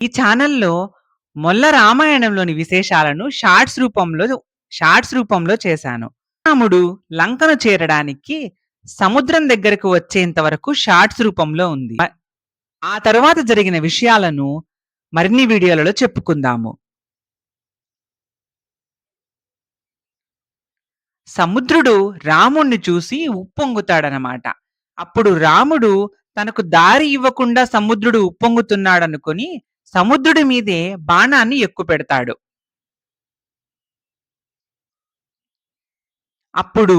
ఈ ఛానల్‌లో మొల్ల రామాయణంలోని విశేషాలను షార్ట్స్ రూపంలో చేశాను. రాముడు లంకను చేరడానికి సముద్రం దగ్గరకు వచ్చేంత వరకు షార్ట్స్ రూపంలో ఉంది. ఆ తరువాత జరిగిన విషయాలను మరిన్ని వీడియోలలో చెప్పుకుందాము. సముద్రుడు రాముణ్ణి చూసి ఉప్పొంగుతాడనమాట. అప్పుడు రాముడు తనకు దారి ఇవ్వకుండా సముద్రుడు ఉప్పొంగుతున్నాడనుకొని సముద్రుడి మీదే బాణాన్ని ఎక్కుపెడతాడు. అప్పుడు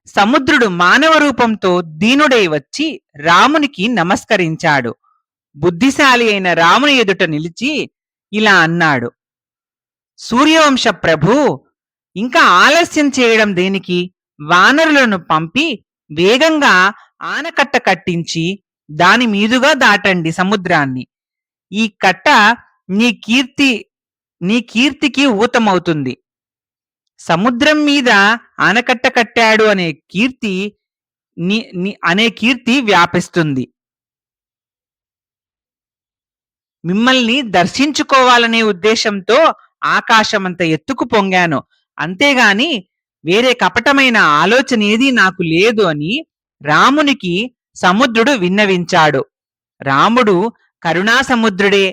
సముద్రుడు మానవ రూపంతో దీనుడై వచ్చి రామునికి నమస్కరించాడు. బుద్ధిశాలి అయిన రాముని ఎదుట నిలిచి ఇలా అన్నాడు: సూర్యవంశ ప్రభూ, ఇంకా ఆలస్యం చేయడం దేనికి? వానరులను పంపి వేగంగా ఆనకట్ట కట్టించి దాని మీదుగా దాటండి సముద్రాన్ని. ఈ కట్ట నీ కీర్తికి ఊతమవుతుంది. సముద్రం మీద ఆనకట్ట కట్టాడు అనే కీర్తి వ్యాపిస్తుంది. మిమ్మల్ని దర్శించుకోవాలనే ఉద్దేశంతో ఆకాశమంత ఎత్తుకు పొంగాను, అంతేగాని వేరే కపటమైన ఆలోచన ఏదీ నాకు లేదు అని రామునికి సముద్రుడు విన్నవించాడు. రాముడు కరుణా సముద్రుడే.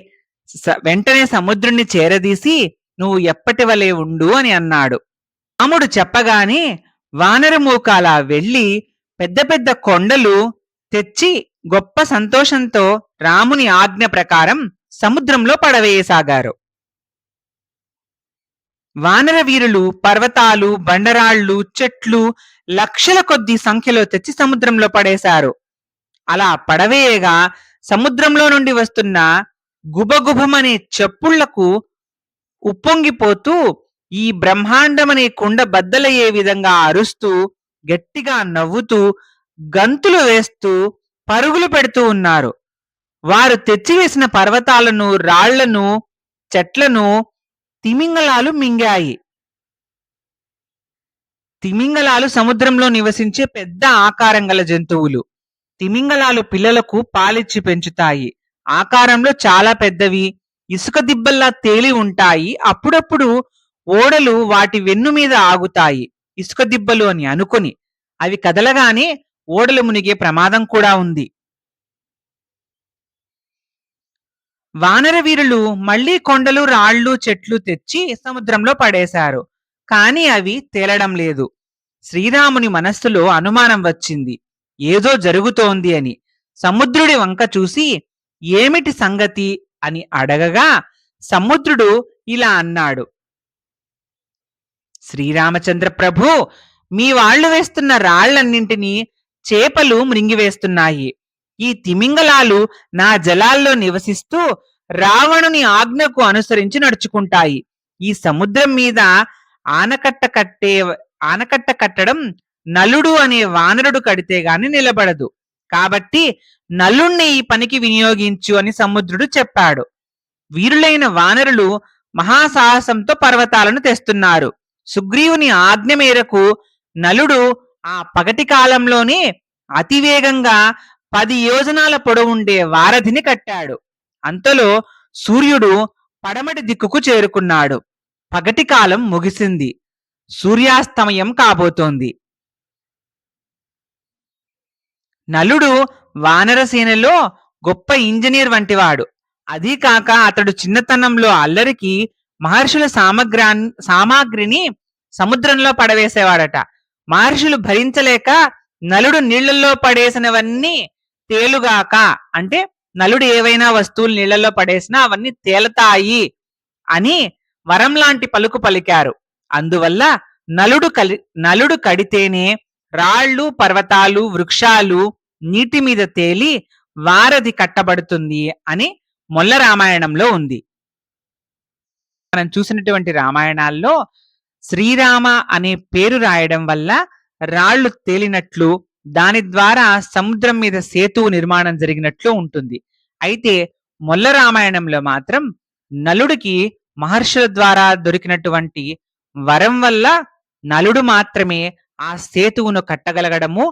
వెంటనే సముద్రుణ్ణి చేరదీసి నువ్వు ఎప్పటి వలె ఉండు అని అన్నాడు. రాముడు చెప్పగానే వానరమూకాల వెళ్ళి పెద్ద పెద్ద కొండలు తెచ్చి గొప్ప సంతోషంతో రాముని ఆజ్ఞ ప్రకారం సముద్రంలో పడవేయసాగారు. వానర వీరులు పర్వతాలు, బండరాళ్లు, చెట్లు లక్షల కొద్ది సంఖ్యలో తెచ్చి సముద్రంలో పడేశారు. అలా పడవేయగా సముద్రంలో నుండి వస్తున్న గుబగుబమనే చెప్పుళ్లకు ఉప్పొంగిపోతూ ఈ బ్రహ్మాండమనే కుండ బద్దలయ్యే విధంగా అరుస్తూ, గట్టిగా నవ్వుతూ, గంతులు వేస్తూ పరుగులు పెడుతూ ఉన్నారు. వారు తెచ్చివేసిన పర్వతాలను, రాళ్లను, చెట్లను తిమింగలాలు మింగాయి. తిమింగలాలు సముద్రంలో నివసించే పెద్ద ఆకారం గల జంతువులు. తిమింగలాలు పిల్లలకు పాలిచ్చి పెంచుతాయి. ఆకారంలో చాలా పెద్దవి, ఇసుక దిబ్బల్లా తేలి ఉంటాయి. అప్పుడప్పుడు ఓడలు వాటి వెన్ను మీద ఆగుతాయి, ఇసుక దిబ్బలు అని అనుకొని. అవి కదలగానే ఓడలు మునిగే ప్రమాదం కూడా ఉంది. వానర వీరులు మళ్లీ కొండలు, రాళ్లు, చెట్లు తెచ్చి సముద్రంలో పడేశారు. కాని అవి తేలడం లేదు. శ్రీరాముని మనస్సులో అనుమానం వచ్చింది, ఏదో జరుగుతోంది అని. సముద్రుడి వంక చూసి ఏమిటి సంగతి అని అడగగా సముద్రుడు ఇలా అన్నాడు: శ్రీరామచంద్ర ప్రభు, మీ వాళ్లు వేస్తున్న రాళ్లన్నింటినీ చేపలు మృంగివేస్తున్నాయి. ఈ తిమింగలాలు నా జలాల్లో నివసిస్తూ రావణుని ఆజ్ఞకు అనుసరించి నడుచుకుంటాయి. ఈ సముద్రం మీద ఆనకట్ట కట్టడం నలుడు అనే వానరుడు కడితే గాని నిలబడదు. కాబట్టి నలుణ్ణి ఈ పనికి వినియోగించు అని సముద్రుడు చెప్పాడు. వీరులైన వానరులు మహాసాహసంతో పర్వతాలను తెస్తున్నారు. సుగ్రీవుని ఆజ్ఞ మేరకు నలుడు ఆ పగటి కాలంలోనే అతివేగంగా 10 యోజనాల పొడవుండే వారధిని కట్టాడు. అంతలో సూర్యుడు పడమటి దిక్కుకు చేరుకున్నాడు. పగటి కాలం ముగిసింది, సూర్యాస్తమయం కాబోతోంది. నలుడు వానరసేనలో గొప్ప ఇంజనీర్ వంటివాడు. అదీ కాక అతడు చిన్నతనంలో అల్లరికి మహర్షుల సామాగ్రిని సముద్రంలో పడవేసేవాడట. మహర్షులు భరించలేక నలుడు నీళ్లలో పడేసినవన్నీ తేలుగాక, అంటే నలుడు ఏవైనా వస్తువులు నీళ్లలో పడేసినా అవన్నీ తేలతాయి అని వరం లాంటి పలుకు పలికారు. అందువల్ల నలుడు కడితేనే రాళ్లు, పర్వతాలు, వృక్షాలు నీటి మీద తేలి వారధి కట్టబడుతుంది అని మొల్ల రామాయణంలో ఉంది. మనం చూసినటువంటి రామాయణాల్లో శ్రీరామ అనే పేరు రాయడం వల్ల రాళ్లు తేలినట్లు, దాని ద్వారా సముద్రం మీద సేతువు నిర్మాణం జరిగినట్లు ఉంటుంది. అయితే మొల్ల రామాయణంలో మాత్రం నలుడికి మహర్షుల ద్వారా దొరికినటువంటి వరం వల్ల నలుడు మాత్రమే ఆ సేతువును కట్టగలగడము,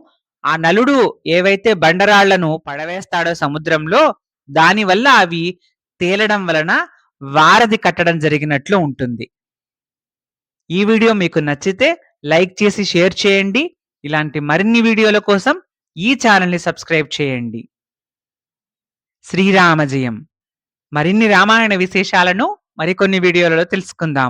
ఆ నలుడు ఏవైతే బండరాళ్లను పడవేస్తాడో సముద్రంలో, దానివల్ల అవి తేలడం వలన వారధి కట్టడం జరిగినట్లు ఉంటుంది. ఈ వీడియో మీకు నచ్చితే లైక్ చేసి షేర్ చేయండి. ఇలాంటి మరిన్ని వీడియోల కోసం ఈ ఛానల్‌ని సబ్స్క్రైబ్ చేయండి. శ్రీరామ జయం. మరిన్ని రామాయణ విశేషాలను మరికొన్ని వీడియోలలో తెలుసుకుందాం.